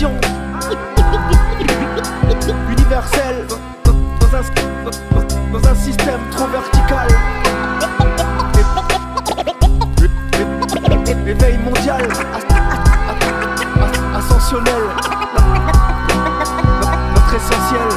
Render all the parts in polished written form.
constatation universelle dans un système trop vertical. Éveil mondial, ascensionnel, notre essentiel.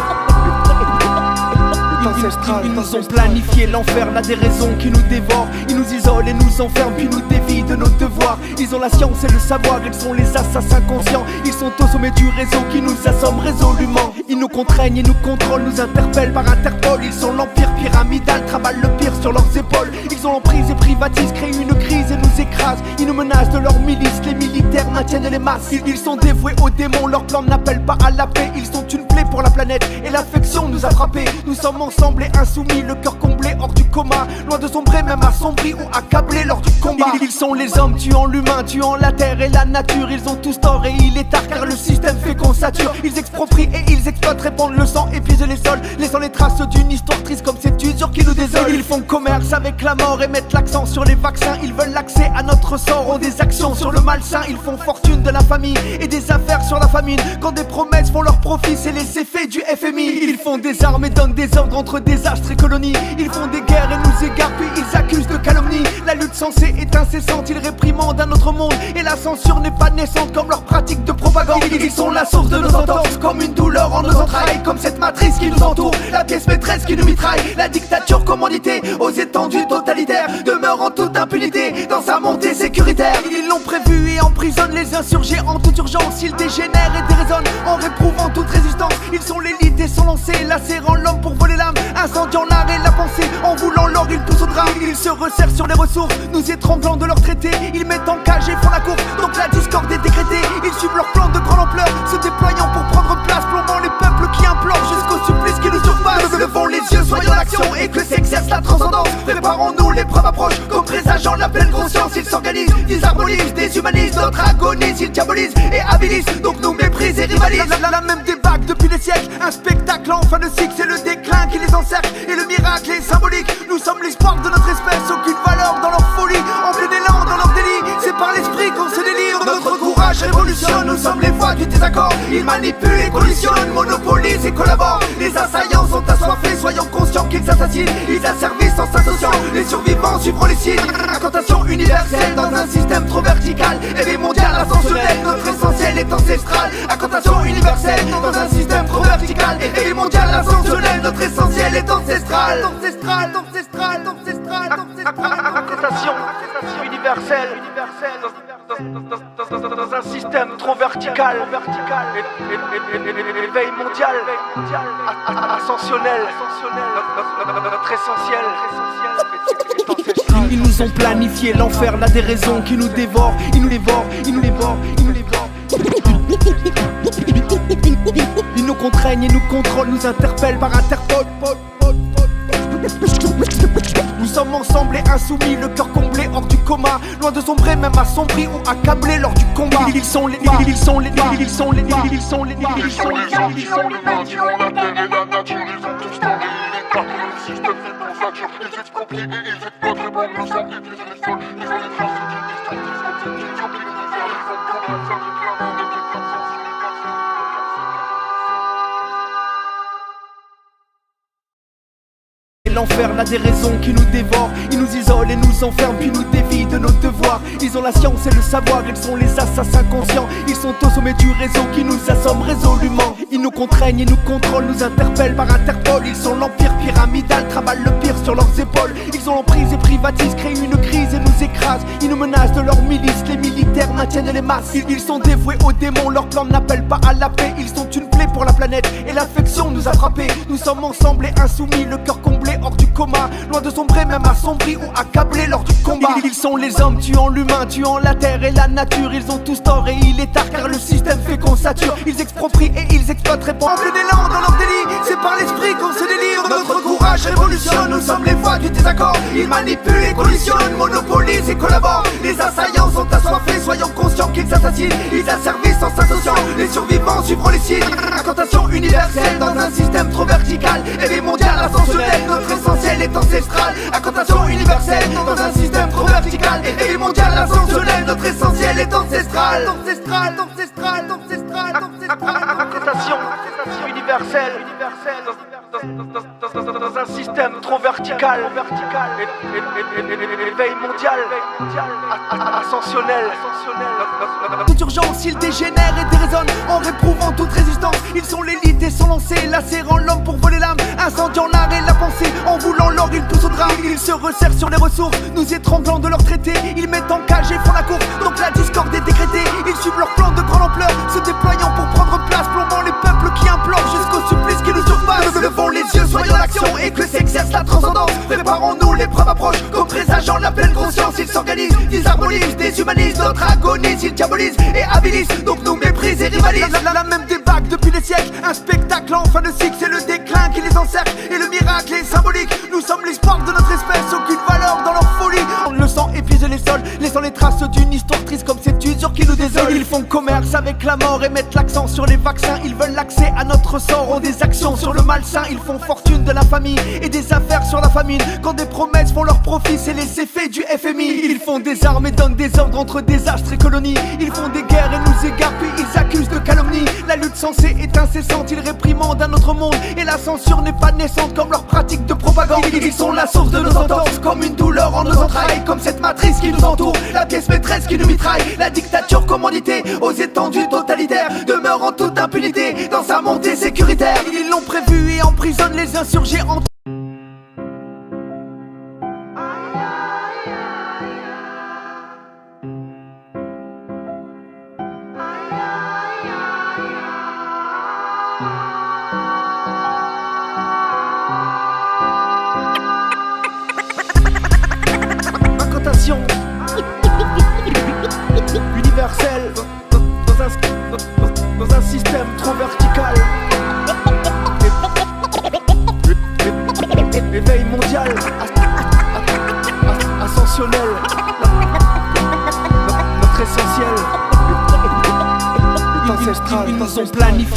Ils nous ont planifié l'enfer, là des raisons qui nous dévorent. Ils nous isolent et nous enferment, puis nous dévient de nos devoirs. Ils ont la science et le savoir, ils sont les assassins conscients. Ils sont au sommet du réseau qui nous assomme résolument. Ils nous contraignent et nous contrôlent, nous interpellent par Interpol. Ils sont l'empire pyramidal, travaillent le pire sur leurs épaules. Ils ont l'emprise et privatisent, créent une crise et nous écrasent. Ils nous menacent de leur milice, les militaires maintiennent les masses. Ils sont dévoués aux démons, leur plan n'appelle pas à la paix. Ils sont une plaie pour la planète et l'affection nous a frappés. Nous sommes ensemble et insoumis, le cœur comblé hors du coma. Loin de sombrer, même assombri ou accablé lors du combat. Ils sont les hommes tuant l'humain, tuant la terre et la nature. Ils ont tous tort et il est tard car le système fait qu'on sature. Ils exproprient et ils exploitent, répandent le sang et piègent les sols, laissant les traces d'une histoire triste comme cette usure qui nous désole. Ils font commerce avec la mort et mettent l'accent sur les vaccins. Ils veulent l'accès à notre sort, ont des actions sur le malsain. Ils font fortune de la famille et des affaires sur la famine. Quand des promesses font leur profit, c'est les effets du FMI. Ils font des armes et donnent des ordres entre désastres et colonies. Ils font des guerres et nous égarent puis ils accusent de calomnie. La lutte censée est incessante, ils réprimandent un autre monde. Et la censure n'est pas naissante comme leur pratique de propagande. Ils sont la source de nos entorses, comme une douleur en nos entrailles. Comme cette matrice qui nous entoure, la pièce maîtresse qui nous mitraille. La dictature commanditée aux étendues totalitaires demeure en toute impunité dans sa montée sécuritaire. Ils l'ont prévu et emprisonnent les insurgés en toute urgence. Ils dégénèrent et déraisonnent en réprouvant toute résistance. Ils sont l'élite et sont lancés, lacérant l'homme pour voler l'âme, incendiant l'art et la pensée. En voulant l'or, ils poussent au drame. Ils se resserrent sur les ressources, nous étranglant de leurs traités. Ils mettent en cage et font la course, donc la discorde est décrétée. Ils suivent leur plan de grande ampleur, se déployant pour prendre place, plombant les peuples qui implorent jusqu'au supplice qui nous surpasse. Levons les yeux, soyons l'action et que s'exerce la transcendance. Préparons-nous, l'épreuve approche, comme présageant la pleine conscience. Ils s'organisent, ils harmonisent, déshumanisent, d'autres agonisent, ils diabolisent et habilisent, donc nous méprisent et rivalisent. La même débacle depuis des siècles, un spectacle en fin de cycle. C'est le déclin qui les encercle et le miracle est symbolique. Nous sommes l'espoir de notre espèce, aucune valeur dans leur folie, en plein élan dans leur délit. C'est par l'esprit qu'on se délire, notre courage révolutionne. Nous sommes les voix du désaccord, ils manipulent et collisionnent, monopolisent et collaborent. Les assaillants sont assoiffés, soyons conscients qu'ils assassinent. Ils asservissent en s'associant, les survivants suivront les signes. Incantation universelle dans un système trop vertical. Éveil mondial ascensionnel, notre essentiel est ancestral. Incantation universelle dans un système trop vertical. Éveil mondial ascensionnel, notre essentiel est ancestral. Incantation universelle dans un système trop vertical. Éveil mondial ascensionnel, notre essentiel. Ils nous ont planifié l'enfer, là des raisons qui nous dévorent. Ils nous dévorent. Ils nous contraignent et nous contrôlent, nous interpellent par Interpol. Nous sommes ensemble et insoumis, le cœur comblé hors du coma. Loin de sombrer, même assombri ou accablé lors du combat. Ils sont les humains tuant la terre et la nature. Ils ont tous tort et il est tard. Le système fait qu'on sature. Ils exproprient et ils exploitent, répandent le sang et puis les sols. Ils ont les traces d'une histoire triste comme cette usure qui nous désole. Ils font commerce avec la mort et mettent l'accent sur les vaccins. L'enfer, là des raisons qui nous dévorent. Ils nous isolent et nous enferment, puis nous dévient de nos devoirs. Ils ont la science et le savoir, ils sont les assassins conscients. Ils sont au sommet du réseau qui nous assomme résolument. Ils nous contraignent et nous contrôlent, nous interpellent par Interpol. Ils sont l'empire pyramidal, travaillent le pire sur leurs épaules. Ils ont l'emprise et privatisent, créent une crise et nous écrasent. Ils nous menacent de leur milice, les militaires maintiennent les masses. Ils sont dévoués aux démons, leur plan n'appelle pas à la paix. Ils sont une plaie pour la planète et l'affection nous a frappés. Nous sommes ensemble et insoumis, le cœur comblé hors du coma. Loin de sombrer, même assombri ou accablé lors du combat. Ils sont les hommes tuant l'humain, tuant la terre et la nature. Ils ont tous tort et il est tard car le système fait qu'on sature. Ils exproprient et ils exploitent, répandent en plein élan dans leur délit. C'est par l'esprit qu'on se délire, notre courage révolutionne. Nous sommes les voix du désaccord, ils manipulent et collisionnent, monopolisent et collaborent. Les assaillants sont assoiffés, soyons conscients qu'ils assassinent. Ils asservissent en s'associant, les survivants suivront les signes. Incantation universelle dans un système trop vertical. Éveil mondial ascensionnel, notre essentiel est ancestral. Incantation universelle dans un système trop vertical. Éveil mondial ascensionnel, notre essentiel est ancestral. un système trop vertical. Éveil mondial, ascensionnel. Toute urgence, ils dégénèrent et dérésonnent en réprouvant toute résistance. Ils sont l'élite et sont lancés, lacérant l'homme pour voler l'âme, incendiant l'art et la pensée. En voulant l'or, ils poussent au drame. Ils se resserrent sur les ressources, nous étranglant de leur traité. Ils mettent en cage et font la course, donc la discorde est décrétée. Ils suivent leur plan de grande ampleur, se déployant pour prendre place, plombant les peuples qui implorent jusqu'au supplice qui nous surpasse. Levons les yeux, soyons l'action et que s'exerce la transcendance. Préparons-nous, l'épreuve approche, comme présageant la pleine conscience. Ils s'organisent, désharmonisent, déshumanisent, notre agonisent, ils diabolisent et habilisent, donc nous méprisent et rivalisent. La même débacle depuis des siècles, un spectacle en fin de cycle, c'est le déclin qui les encercle et le miracle est symbolique. Nous sommes l'espoir de notre espèce, aucune valeur dans leur folie. Le sang épuise les sols, laissant les traces d'une histoire triste comme cette usure qui nous désole. Ils font commerce avec la mort et mettent l'accent sur les vaccins. Ils veulent l'accès à notre sort, ont des actions sur le malsain. Ils font fortune de la famille et des affaires sur la famine. Quand des promesses font leur profit, c'est les effets du FMI. Ils font des armes et donnent des ordres entre désastres et colonies. Ils font des guerres et nous égarent, puis ils accusent de calomnie. La lutte censée est incessante, ils réprimandent un autre monde. Et la censure n'est pas naissante comme leur pratique de propagande. Ils sont la source de nos entorses, comme une douleur en nos entrailles. Comme cette matrice qui nous entoure, la pièce maîtresse qui nous mitraille. La dictature commanditée aux étendues totalitaires demeure en toute impunité dans sa montée sécuritaire. Ils l'ont prévu et emprisonnent les insurgés en incantation universelle dans un système trop vertical. Éveil mondial, ascensionnel. Notre essentiel, ancestral, ils nous ont planifié.